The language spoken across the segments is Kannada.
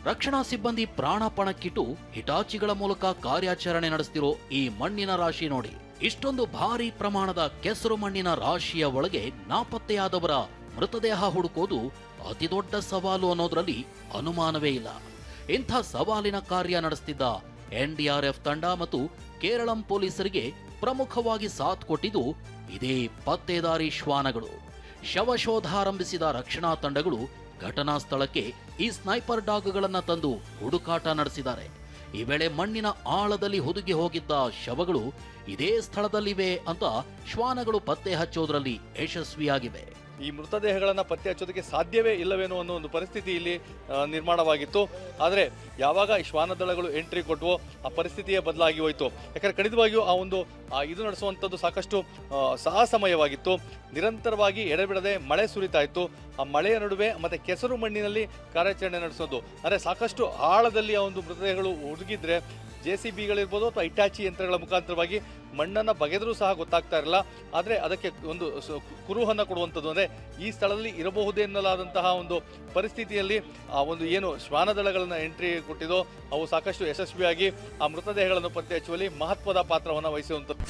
ರಕ್ಷಣಾ ಸಿಬ್ಬಂದಿ ಪ್ರಾಣಪಣಕ್ಕಿಟ್ಟು ಹಿಟಾಚಿಗಳ ಮೂಲಕ ಕಾರ್ಯಾಚರಣೆ ನಡೆಸ್ತಿರೋ ಈ ಮಣ್ಣಿನ ರಾಶಿ ನೋಡಿ. ಇಷ್ಟೊಂದು ಭಾರಿ ಪ್ರಮಾಣದ ಕೆಸರು ಮಣ್ಣಿನ ರಾಶಿಯ ಒಳಗೆ ನಾಪತ್ತೆಯಾದವರ ಮೃತದೇಹ ಹುಡುಕೋದು ಅತಿದೊಡ್ಡ ಸವಾಲು ಅನ್ನೋದ್ರಲ್ಲಿ ಅನುಮಾನವೇ ಇಲ್ಲ. ಇಂಥ ಸವಾಲಿನ ಕಾರ್ಯ ನಡೆಸ್ತಿದ್ದ ಎನ್ಡಿಆರ್ಎಫ್ ತಂಡ ಮತ್ತು ಕೇರಳಂ ಪೊಲೀಸರಿಗೆ ಪ್ರಮುಖವಾಗಿ ಸಾಥ್ ಕೊಟ್ಟಿದ್ದು ಇದೇ ಪತ್ತೇದಾರಿ ಶ್ವಾನಗಳು. ಶವಶೋಧ ಆರಂಭಿಸಿದ ರಕ್ಷಣಾ ತಂಡಗಳು ಘಟನಾ ಸ್ಥಳಕ್ಕೆ ಈ ಸ್ನೈಪರ್ ಡಾಗ್ಗಳನ್ನ ತಂದು ಹುಡುಕಾಟ ನಡೆಸಿದ್ದಾರೆ. ಈ ವೇಳೆ ಮಣ್ಣಿನ ಆಳದಲ್ಲಿ ಹುದುಗಿ ಹೋಗಿದ್ದ ಶವಗಳು ಇದೇ ಸ್ಥಳದಲ್ಲಿವೆ ಅಂತ ಶ್ವಾನಗಳು ಪತ್ತೆ ಹಚ್ಚೋದ್ರಲ್ಲಿ ಯಶಸ್ವಿಯಾಗಿವೆ. ಈ ಮೃತದೇಹಗಳನ್ನು ಪತ್ತೆ ಹಚ್ಚೋದಕ್ಕೆ ಸಾಧ್ಯವೇ ಇಲ್ಲವೇನೋ ಅನ್ನೋ ಒಂದು ಪರಿಸ್ಥಿತಿ ಇಲ್ಲಿ ನಿರ್ಮಾಣವಾಗಿತ್ತು. ಆದರೆ ಯಾವಾಗ ಈ ಶ್ವಾನದಳಗಳು ಎಂಟ್ರಿ ಕೊಟ್ಟವೋ ಆ ಪರಿಸ್ಥಿತಿಯೇ ಬದಲಾಗಿ ಹೋಯಿತು. ಯಾಕಂದರೆ ಖಂಡಿತವಾಗಿಯೂ ಇದು ನಡೆಸುವಂಥದ್ದು ಸಾಕಷ್ಟು ಸಾಹಸಮಯವಾಗಿತ್ತು. ನಿರಂತರವಾಗಿ ಎಡೆಬಿಡದೆ ಮಳೆ ಸುರಿತಾ ಇತ್ತು. ಆ ಮಳೆಯ ನಡುವೆ ಮತ್ತು ಕೆಸರು ಮಣ್ಣಿನಲ್ಲಿ ಕಾರ್ಯಾಚರಣೆ ನಡೆಸೋದು ಅಂದರೆ ಸಾಕಷ್ಟು ಆಳದಲ್ಲಿ ಆ ಒಂದು ಮೃತದೇಹಗಳು ಹುಡುಗಿದ್ರೆ JCBಗಳಿರ್ಬೋದು ಅಥವಾ ಇಟಾಚಿ ಯಂತ್ರಗಳ ಮುಖಾಂತರವಾಗಿ ಮಣ್ಣನ್ನು ಬಗೆದರೂ ಸಹ ಗೊತ್ತಾಗ್ತಾ ಇರಲ್ಲ. ಆದರೆ ಅದಕ್ಕೆ ಒಂದು ಕುರುಹನ್ನು ಕೊಡುವಂಥದ್ದು ಅಂದರೆ ಈ ಸ್ಥಳದಲ್ಲಿ ಇರಬಹುದೇ ಎನ್ನಲಾದಂತಹ ಒಂದು ಪರಿಸ್ಥಿತಿಯಲ್ಲಿ ಆ ಒಂದು ಏನು ಶ್ವಾನದಳಗಳನ್ನು ಎಂಟ್ರಿ ಕೊಟ್ಟಿದೋ ಅವು ಸಾಕಷ್ಟು ಯಶಸ್ವಿಯಾಗಿ ಆ ಮೃತದೇಹಗಳನ್ನು ಪತ್ತೆ ಹಚ್ಚುವಲ್ಲಿ ಮಹತ್ವದ ಪಾತ್ರವನ್ನು ವಹಿಸುವಂಥದ್ದು.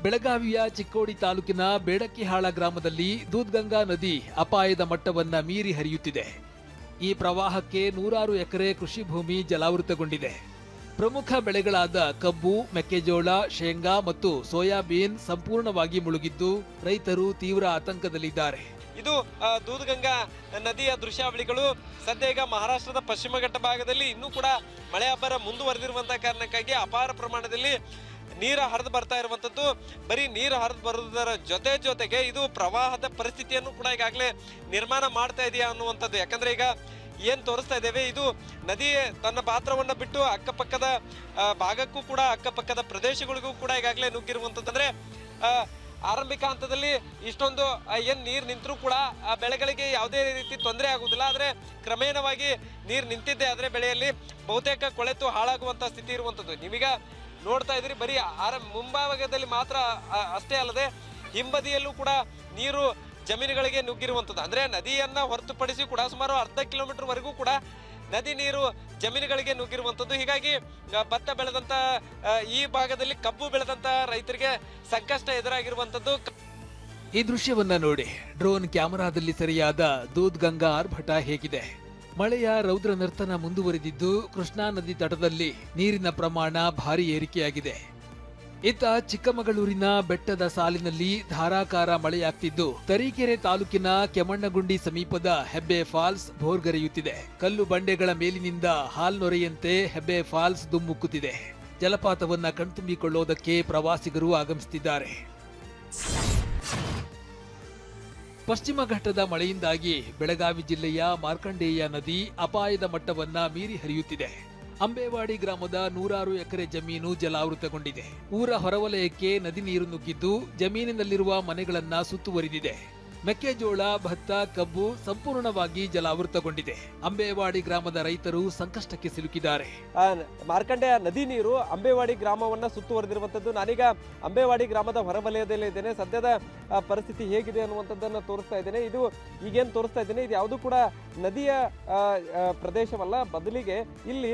ಬೆಳಗಾವಿಯ ಚಿಕ್ಕೋಡಿ ತಾಲೂಕಿನ ಬೇಡಕ್ಕಿಹಾಳ ಗ್ರಾಮದಲ್ಲಿ ದೂದ್ಗಂಗಾ ನದಿ ಅಪಾಯದ ಮಟ್ಟವನ್ನ ಮೀರಿ ಹರಿಯುತ್ತಿದೆ. ಈ ಪ್ರವಾಹಕ್ಕೆ 100 ಎಕರೆ ಕೃಷಿ ಭೂಮಿ ಜಲಾವೃತಗೊಂಡಿದೆ. ಪ್ರಮುಖ ಬೆಳೆಗಳಾದ ಕಬ್ಬು, ಮೆಕ್ಕೆಜೋಳ, ಶೇಂಗಾ ಮತ್ತು ಸೋಯಾಬೀನ್ ಸಂಪೂರ್ಣವಾಗಿ ಮುಳುಗಿದ್ದು ರೈತರು ತೀವ್ರ ಆತಂಕದಲ್ಲಿದ್ದಾರೆ. ಇದು ದೂದ್ಗಂಗಾ ನದಿಯ ದೃಶ್ಯಾವಳಿಗಳು. ಸದ್ಯ ಈಗ ಮಹಾರಾಷ್ಟ್ರದ ಪಶ್ಚಿಮ ಘಟ್ಟ ಭಾಗದಲ್ಲಿ ಇನ್ನೂ ಕೂಡ ಮಳೆ ಅಬ್ಬರ ಮುಂದುವರೆದಿರುವಂತಹ ಕಾರಣಕ್ಕಾಗಿ ಅಪಾರ ಪ್ರಮಾಣದಲ್ಲಿ ನೀರು ಹರಿದು ಬರ್ತಾ ಇರುವಂತದ್ದು. ಬರೀ ನೀರು ಹರಿದು ಬರುವುದರ ಜೊತೆಗೆ ಇದು ಪ್ರವಾಹದ ಪರಿಸ್ಥಿತಿಯನ್ನು ಕೂಡ ಈಗಾಗಲೇ ನಿರ್ಮಾಣ ಮಾಡ್ತಾ ಇದೆಯಾ ಅನ್ನುವಂಥದ್ದು. ಯಾಕಂದ್ರೆ ಈಗ ಏನ್ ತೋರಿಸ್ತಾ ಇದ್ದೇವೆ, ಇದು ನದಿ ತನ್ನ ಪಾತ್ರವನ್ನ ಬಿಟ್ಟು ಅಕ್ಕಪಕ್ಕದ ಭಾಗಕ್ಕೂ ಕೂಡ ಅಕ್ಕಪಕ್ಕದ ಪ್ರದೇಶಗಳಿಗೂ ಕೂಡ ಈಗಾಗಲೇ ನುಗ್ಗಿರುವಂಥದ್ದು. ಅಂದ್ರೆ ಆರಂಭಿಕ ಹಂತದಲ್ಲಿ ಇಷ್ಟೊಂದು ಏನ್ ನೀರು ನಿಂತರೂ ಕೂಡ ಆ ಬೆಳೆಗಳಿಗೆ ಯಾವುದೇ ರೀತಿ ತೊಂದರೆ ಆಗುವುದಿಲ್ಲ. ಆದರೆ ಕ್ರಮೇಣವಾಗಿ ನೀರು ನಿಂತಿದ್ದೆ ಆದ್ರೆ ಬೆಳೆಯಲ್ಲಿ ಬಹುತೇಕ ಕೊಳೆತು ಹಾಳಾಗುವಂತ ಸ್ಥಿತಿ ಇರುವಂಥದ್ದು. ನೀವೀಗ ನೋಡ್ತಾ ಇದ್ರಿ, ಬರೀ ಮುಂಭಾಗದಲ್ಲಿ ಮಾತ್ರ ಅಷ್ಟೇ ಅಲ್ಲದೆ ಹಿಂಬದಿಯಲ್ಲೂ ಕೂಡ ನೀರು ಜಮೀನುಗಳಿಗೆ ನುಗ್ಗಿರುವಂಥದ್ದು. ಅಂದ್ರೆ ನದಿಯನ್ನ ಹೊರತುಪಡಿಸಿ ಕೂಡ ಸುಮಾರು ಅರ್ಧ ಕಿಲೋಮೀಟರ್ ವರೆಗೂ ಕೂಡ ನದಿ ನೀರು ಜಮೀನುಗಳಿಗೆ ನುಗ್ಗಿರುವಂಥದ್ದು. ಹೀಗಾಗಿ ಭತ್ತ ಬೆಳೆದಂತ ಈ ಭಾಗದಲ್ಲಿ ಕಬ್ಬು ಬೆಳೆದಂತ ರೈತರಿಗೆ ಸಂಕಷ್ಟ ಎದುರಾಗಿರುವಂಥದ್ದು. ಈ ದೃಶ್ಯವನ್ನ ನೋಡಿ. ಡ್ರೋನ್ ಕ್ಯಾಮೆರಾದಲ್ಲಿ ಸೆರೆಯಾದ ದೂದ್ಗಂಗಾ ಆರ್ಭಟ ಹೇಗಿದೆ. ಮಳೆಯ ರೌದ್ರ ನರ್ತನ ಮುಂದುವರೆದಿದ್ದು ಕೃಷ್ಣಾ ನದಿ ತಟದಲ್ಲಿ ನೀರಿನ ಪ್ರಮಾಣ ಭಾರಿ ಏರಿಕೆಯಾಗಿದೆ. ಇತ್ತ ಚಿಕ್ಕಮಗಳೂರಿನ ಬೆಟ್ಟದ ಸಾಲಿನಲ್ಲಿ ಧಾರಾಕಾರ ಮಳೆಯಾಗ್ತಿದ್ದು ತರೀಕೆರೆ ತಾಲೂಕಿನ ಕೆಮ್ಮಣ್ಣಗುಂಡಿ ಸಮೀಪದ ಹೆಬ್ಬೆ ಫಾಲ್ಸ್ ಭೋರ್ಗರೆಯುತ್ತಿದೆ. ಕಲ್ಲು ಬಂಡೆಗಳ ಮೇಲಿನಿಂದ ಹಾಲ್ನೊರೆಯಂತೆ ಹೆಬ್ಬೆ ಫಾಲ್ಸ್ ದುಮ್ಮುಕ್ಕುತ್ತಿದೆ. ಜಲಪಾತವನ್ನ ಕಣ್ತುಂಬಿಕೊಳ್ಳೋದಕ್ಕೆ ಪ್ರವಾಸಿಗರು ಆಗಮಿಸುತ್ತಿದ್ದಾರೆ. ಪಶ್ಚಿಮ ಘಟ್ಟದ ಮಳೆಯಿಂದಾಗಿ ಬೆಳಗಾವಿ ಜಿಲ್ಲೆಯ ಮಾರ್ಕಂಡೇಯ ನದಿ ಅಪಾಯದ ಮಟ್ಟವನ್ನ ಮೀರಿ ಹರಿಯುತ್ತಿದೆ. ಅಂಬೇವಾಡಿ ಗ್ರಾಮದ 100 ಎಕರೆ ಜಮೀನು ಜಲಾವೃತಗೊಂಡಿದೆ. ಊರ ಹೊರವಲಯಕ್ಕೆ ನದಿ ನೀರು ನುಗ್ಗಿದ್ದು ಜಮೀನಿನಲ್ಲಿರುವ ಮನೆಗಳನ್ನ ಸುತ್ತುವರಿದಿದೆ. ಮೆಕ್ಕೆಜೋಳ, ಭತ್ತ, ಕಬ್ಬು ಸಂಪೂರ್ಣವಾಗಿ ಜಲಾವೃತಗೊಂಡಿದೆ. ಅಂಬೇವಾಡಿ ಗ್ರಾಮದ ರೈತರು ಸಂಕಷ್ಟಕ್ಕೆ ಸಿಲುಕಿದ್ದಾರೆ. ಮಾರ್ಕಂಡೆಯ ನದಿ ನೀರು ಅಂಬೇವಾಡಿ ಗ್ರಾಮವನ್ನ ಸುತ್ತುವರೆದಿರುವಂತದ್ದು. ನಾನೀಗ ಅಂಬೇವಾಡಿ ಗ್ರಾಮದ ಹೊರವಲಯದಲ್ಲಿ ಇದ್ದೇನೆ. ಸದ್ಯದ ಪರಿಸ್ಥಿತಿ ಹೇಗಿದೆ ಅನ್ನುವಂಥದ್ದನ್ನ ತೋರಿಸ್ತಾ ಇದ್ದೇನೆ. ಇದು ಈಗೇನು ತೋರಿಸ್ತಾ ಇದ್ದೇನೆ, ಇದು ಯಾವುದು ಕೂಡ ನದಿಯ ಪ್ರದೇಶವಲ್ಲ, ಬದಲಿಗೆ ಇಲ್ಲಿ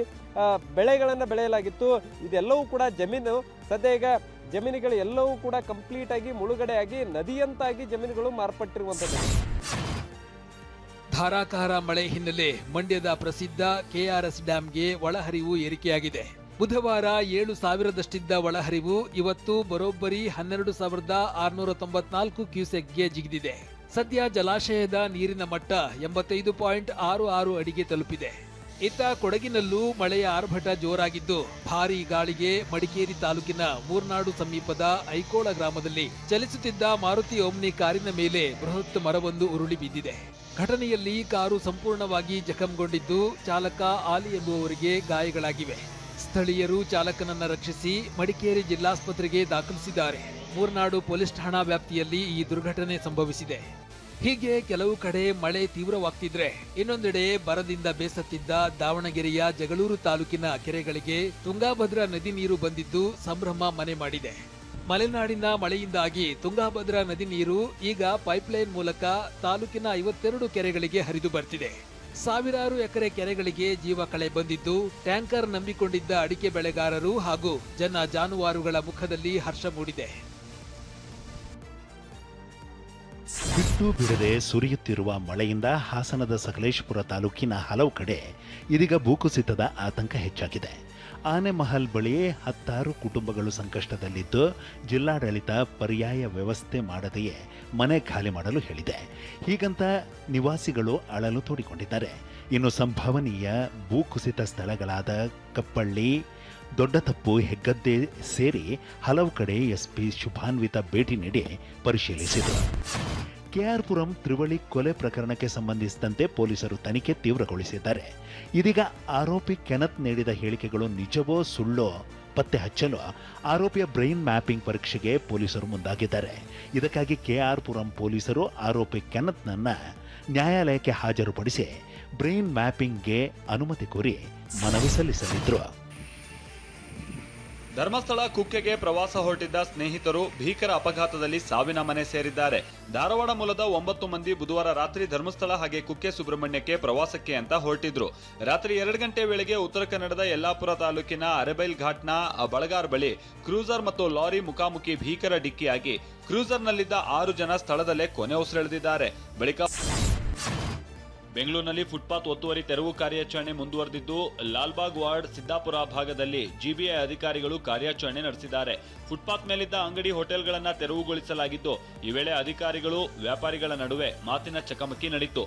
ಬೆಳೆಗಳನ್ನ ಬೆಳೆಯಲಾಗಿತ್ತು. ಇದೆಲ್ಲವೂ ಕೂಡ ಜಮೀನು. ಸದ್ಯ ಈಗ ಜಮೀನುಗಳು ಎಲ್ಲವೂ ಕೂಡ ಕಂಪ್ಲೀಟ್ ಆಗಿ ಮುಳುಗಡೆಯಾಗಿ ನದಿಯಂತಾಗಿ ಜಮೀನುಗಳು ಮಾರ್ಪಟ್ಟಿರುವಂಥದ್ದು. ಧಾರಾಕಾರ ಮಳೆ ಹಿನ್ನೆಲೆ ಮಂಡ್ಯದ ಪ್ರಸಿದ್ಧ KRS ಡ್ಯಾಂಗೆ ಒಳಹರಿವು ಏರಿಕೆಯಾಗಿದೆ. ಬುಧವಾರ 7,000ದಷ್ಟಿದ್ದ ಒಳಹರಿವು ಇವತ್ತು ಬರೋಬ್ಬರಿ 12,694 ಕ್ಯೂಸೆಕ್ಗೆ ಜಿಗಿದಿದೆ. ಸದ್ಯ ಜಲಾಶಯದ ನೀರಿನ ಮಟ್ಟ 85.66 ಅಡಿಗೆ ತಲುಪಿದೆ. ಇತ್ತ ಕೊಡಗಿನಲ್ಲೂ ಮಳೆಯ ಆರ್ಭಟ ಜೋರಾಗಿದ್ದು ಭಾರೀ ಗಾಳಿಗೆ ಮಡಿಕೇರಿ ತಾಲೂಕಿನ ಮೂರ್ನಾಡು ಸಮೀಪದ ಐಕೋಳ ಗ್ರಾಮದಲ್ಲಿ ಚಲಿಸುತ್ತಿದ್ದ ಮಾರುತಿ ಓಮ್ನಿ ಕಾರಿನ ಮೇಲೆ ಬೃಹತ್ ಮರವೊಂದು ಉರುಳಿ ಬಿದ್ದಿದೆ. ಘಟನೆಯಲ್ಲಿ ಕಾರು ಸಂಪೂರ್ಣವಾಗಿ ಜಖಂಗೊಂಡಿದ್ದು ಚಾಲಕ ಆಲಿ ಎಂಬುವವರಿಗೆ ಗಾಯಗಳಾಗಿವೆ. ಸ್ಥಳೀಯರು ಚಾಲಕನನ್ನ ರಕ್ಷಿಸಿ ಮಡಿಕೇರಿ ಜಿಲ್ಲಾಸ್ಪತ್ರೆಗೆ ದಾಖಲಿಸಿದ್ದಾರೆ. ಮೂರ್ನಾಡು ಪೊಲೀಸ್ ಠಾಣಾ ವ್ಯಾಪ್ತಿಯಲ್ಲಿ ಈ ದುರ್ಘಟನೆ ಸಂಭವಿಸಿದೆ. ಹೀಗೆ ಕೆಲವು ಕಡೆ ಮಳೆ ತೀವ್ರವಾಗ್ತಿದ್ರೆ ಇನ್ನೊಂದೆಡೆ ಬರದಿಂದ ಬೇಸತ್ತಿದ್ದ ದಾವಣಗೆರೆಯ ಜಗಳೂರು ತಾಲೂಕಿನ ಕೆರೆಗಳಿಗೆ ತುಂಗಾಭದ್ರಾ ನದಿ ನೀರು ಬಂದಿದ್ದು ಸಂಭ್ರಮ ಮನೆ ಮಾಡಿದೆ. ಮಲೆನಾಡಿನ ಮಳೆಯಿಂದಾಗಿ ತುಂಗಾಭದ್ರಾ ನದಿ ನೀರು ಈಗ ಪೈಪ್ಲೈನ್ ಮೂಲಕ ತಾಲೂಕಿನ 52 ಕೆರೆಗಳಿಗೆ ಹರಿದು ಬರ್ತಿದೆ. ಸಾವಿರಾರು ಎಕರೆ ಕೆರೆಗಳಿಗೆ ಜೀವ ಕಳೆ ಬಂದಿದ್ದು ಟ್ಯಾಂಕರ್ ನಂಬಿಕೊಂಡಿದ್ದ ಅಡಿಕೆ ಬೆಳೆಗಾರರು ಹಾಗೂ ಜನ ಜಾನುವಾರುಗಳ ಮುಖದಲ್ಲಿ ಹರ್ಷ ಮೂಡಿದೆ. ಬಿಟ್ಟು ಬಿಡದೆ ಸುರಿಯುತ್ತಿರುವ ಮಳೆಯಿಂದ ಹಾಸನದ ಸಕಲೇಶಪುರ ತಾಲೂಕಿನ ಹಲವು ಕಡೆ ಇದೀಗ ಭೂಕುಸಿತದ ಆತಂಕ ಹೆಚ್ಚಾಗಿದೆ. ಆನೆಮಹಲ್ ಬಳಿ 10 ಕುಟುಂಬಗಳು ಸಂಕಷ್ಟದಲ್ಲಿದ್ದು ಜಿಲ್ಲಾಡಳಿತ ಪರ್ಯಾಯ ವ್ಯವಸ್ಥೆ ಮಾಡದೆಯೇ ಮನೆ ಖಾಲಿ ಮಾಡಲು ಹೇಳಿದೆ. ಹೀಗಂತ ನಿವಾಸಿಗಳು ಅಳಲು ತೋಡಿಕೊಂಡಿದ್ದಾರೆ. ಇನ್ನು ಸಂಭವನೀಯ ಭೂಕುಸಿತ ಸ್ಥಳಗಳಾದ ಕಪ್ಪಳ್ಳಿ, ದೊಡ್ಡತಪ್ಪು, ಹೆಗ್ಗದ್ದೆ ಸೇರಿ ಹಲವು ಕಡೆ ಎಸ್ಪಿ ಶುಭಾನ್ವಿತ ಭೇಟಿ ನೀಡಿ ಪರಿಶೀಲಿಸಿದರು. ಕೆಆರ್ಪುರಂ ತ್ರಿವಳಿ ಕೊಲೆ ಪ್ರಕರಣಕ್ಕೆ ಸಂಬಂಧಿಸಿದಂತೆ ಪೊಲೀಸರು ತನಿಖೆ ತೀವ್ರಗೊಳಿಸಿದ್ದಾರೆ. ಇದೀಗ ಆರೋಪಿ ಕೆನತ್ ನೀಡಿದ ಹೇಳಿಕೆಗಳು ನಿಜವೋ ಸುಳ್ಳೋ ಪತ್ತೆ ಹಚ್ಚಲು ಆರೋಪಿಯ ಬ್ರೈನ್ ಮ್ಯಾಪಿಂಗ್ ಪರೀಕ್ಷೆಗೆ ಪೊಲೀಸರು ಮುಂದಾಗಿದ್ದಾರೆ. ಇದಕ್ಕಾಗಿ ಕೆಆರ್ಪುರಂ ಪೊಲೀಸರು ಆರೋಪಿ ಕೆನತ್ನನ್ನ ನ್ಯಾಯಾಲಯಕ್ಕೆ ಹಾಜರುಪಡಿಸಿ ಬ್ರೈನ್ ಮ್ಯಾಪಿಂಗ್ಗೆ ಅನುಮತಿ ಕೋರಿ ಮನವಿ ಸಲ್ಲಿಸಲಿದ್ರು. ಧರ್ಮಸ್ಥಳ ಕುಕ್ಕೆಗೆ ಪ್ರವಾಸ ಹೊರಟಿದ್ದ ಸ್ನೇಹಿತರು ಭೀಕರ ಅಪಘಾತದಲ್ಲಿ ಸಾವಿನ ಮನೆ ಸೇರಿದ್ದಾರೆ. ಧಾರವಾಡ ಮೂಲದ 9 ಮಂದಿ ಬುಧವಾರ ರಾತ್ರಿ ಧರ್ಮಸ್ಥಳ ಹಾಗೆ ಕುಕ್ಕೆ ಸುಬ್ರಹ್ಮಣ್ಯಕ್ಕೆ ಪ್ರವಾಸಕ್ಕೆ ಅಂತ ಹೊರಟಿದ್ರು. ರಾತ್ರಿ 2 ಗಂಟೆ ವೇಳೆಗೆ ಉತ್ತರ ಕನ್ನಡದ ಯಲ್ಲಾಪುರ ತಾಲೂಕಿನ ಅರೆಬೈಲ್ ಘಾಟ್ನ ಬಳಗಾರ್ ಬಳಿ ಕ್ರೂಸರ್ ಮತ್ತು ಲಾರಿ ಮುಖಾಮುಖಿ ಭೀಕರ ಡಿಕ್ಕಿಯಾಗಿ ಕ್ರೂಸರ್ನಲ್ಲಿದ್ದ 6 ಜನ ಸ್ಥಳದಲ್ಲೇ ಕೊನೆ ಉಸಿರೆಳೆದಿದ್ದಾರೆ. ಬಳಿಕ ಬೆಂಗಳೂರಿನಲ್ಲಿ ಫುಟ್ಪಾತ್ ಒತ್ತುವರಿ ತೆರವು ಕಾರ್ಯಾಚರಣೆ ಮುಂದುವರೆದಿದ್ದು ಲಾಲ್ಬಾಗ್ ವಾರ್ಡ್, ಸಿದ್ದಾಪುರ ಭಾಗದಲ್ಲಿ ಜಿಬಿಐ ಅಧಿಕಾರಿಗಳು ಕಾರ್ಯಾಚರಣೆ ನಡೆಸಿದ್ದಾರೆ. ಫುಟ್ಪಾತ್ ಮೇಲಿದ್ದ ಅಂಗಡಿ, ಹೋಟೆಲ್ಗಳನ್ನ ತೆರವುಗೊಳಿಸಲಾಗಿದ್ದು ಈ ವೇಳೆ ಅಧಿಕಾರಿಗಳು ವ್ಯಾಪಾರಿಗಳ ನಡುವೆ ಮಾತಿನ ಚಕಮಕಿ ನಡೆಯಿತು.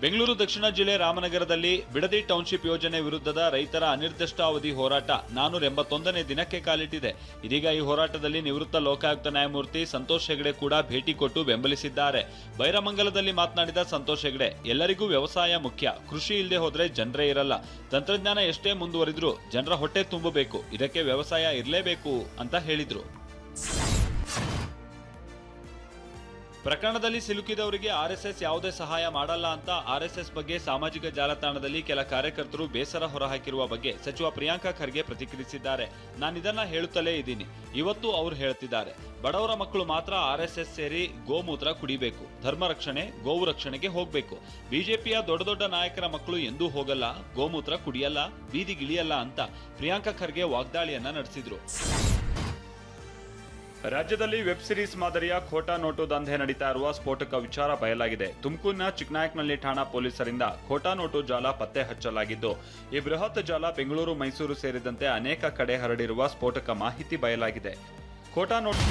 ಬೆಂಗಳೂರು ದಕ್ಷಿಣ ಜಿಲ್ಲೆ ರಾಮನಗರದಲ್ಲಿ ಬಿಡದಿ ಟೌನ್ಶಿಪ್ ಯೋಜನೆ ವಿರುದ್ಧದ ರೈತರ ಅನಿರ್ದಿಷ್ಟಾವಧಿ ಹೋರಾಟ 481ನೇ ದಿನಕ್ಕೆ ಕಾಲಿಟ್ಟಿದೆ. ಇದೀಗ ಈ ಹೋರಾಟದಲ್ಲಿ ನಿವೃತ್ತ ಲೋಕಾಯುಕ್ತ ನ್ಯಾಯಮೂರ್ತಿ ಸಂತೋಷ್ ಹೆಗ್ಡೆ ಕೂಡ ಭೇಟಿ ಕೊಟ್ಟು ಬೆಂಬಲಿಸಿದ್ದಾರೆ. ಬೈರಮಂಗಲದಲ್ಲಿ ಮಾತನಾಡಿದ ಸಂತೋಷ್ ಹೆಗ್ಡೆ, ಎಲ್ಲರಿಗೂ ವ್ಯವಸಾಯ ಮುಖ್ಯ, ಕೃಷಿ ಇಲ್ಲದೆ ಹೋದ್ರೆ ಜನರೇ ಇರಲ್ಲ. ತಂತ್ರಜ್ಞಾನ ಎಷ್ಟೇ ಮುಂದುವರಿದ್ರೂ ಜನರ ಹೊಟ್ಟೆ ತುಂಬಬೇಕು, ಇದಕ್ಕೆ ವ್ಯವಸಾಯ ಇರಲೇಬೇಕು ಅಂತ ಹೇಳಿದ್ರು. ಪ್ರಕರಣದಲ್ಲಿ ಸಿಲುಕಿದವರಿಗೆ ಆರ್ಎಸ್ಎಸ್ ಯಾವುದೇ ಸಹಾಯ ಮಾಡಲ್ಲ ಅಂತ ಆರ್ಎಸ್ಎಸ್ ಬಗ್ಗೆ ಸಾಮಾಜಿಕ ಜಾಲತಾಣದಲ್ಲಿ ಕೆಲ ಕಾರ್ಯಕರ್ತರು ಬೇಸರ ಹೊರಹಾಕಿರುವ ಬಗ್ಗೆ ಸಚಿವ ಪ್ರಿಯಾಂಕಾ ಖರ್ಗೆ ಪ್ರತಿಕ್ರಿಯಿಸಿದ್ದಾರೆ. ನಾನಿದನ್ನ ಹೇಳುತ್ತಲೇ ಇದ್ದೀನಿ, ಇವತ್ತು ಅವರು ಹೇಳ್ತಿದ್ದಾರೆ, ಬಡವರ ಮಕ್ಕಳು ಮಾತ್ರ ಆರ್ಎಸ್ಎಸ್ ಸೇರಿ ಗೋಮೂತ್ರ ಕುಡಿಬೇಕು, ಧರ್ಮ ರಕ್ಷಣೆ, ಗೋವು ರಕ್ಷಣೆಗೆ ಹೋಗ್ಬೇಕು. ಬಿಜೆಪಿಯ ದೊಡ್ಡ ದೊಡ್ಡ ನಾಯಕರ ಮಕ್ಕಳು ಎಂದೂ ಹೋಗಲ್ಲ, ಗೋಮೂತ್ರ ಕುಡಿಯಲ್ಲ, ಬೀದಿಗಿಳಿಯಲ್ಲ ಅಂತ ಪ್ರಿಯಾಂಕಾ ಖರ್ಗೆ ವಾಗ್ದಾಳಿಯನ್ನ ನಡೆಸಿದ್ರು. ರಾಜ್ಯದಲ್ಲಿ ವೆಬ್ ಸಿರೀಸ್ ಮಾದರಿಯ ಖೋಟಾ ನೋಟು ದಂಧೆ ನಡೀತಾ ಇರುವ ಸ್ಫೋಟಕ ವಿಚಾರ ಬಯಲಾಗಿದೆ. ತುಮಕೂರಿನ ಚಿಕ್ಕನಾಯಕನಹಳ್ಳಿ ಠಾಣಾ ಪೊಲೀಸರಿಂದ ಖೋಟಾ ನೋಟು ಜಾಲ ಪತ್ತೆ ಹಚ್ಚಲಾಗಿದ್ದು, ಈ ಬೃಹತ್ ಜಾಲ ಬೆಂಗಳೂರು, ಮೈಸೂರು ಸೇರಿದಂತೆ ಅನೇಕ ಕಡೆ ಹರಡಿರುವ ಸ್ಫೋಟಕ ಮಾಹಿತಿ ಬಯಲಾಗಿದೆ. ಖೋಟಾ ನೋಟು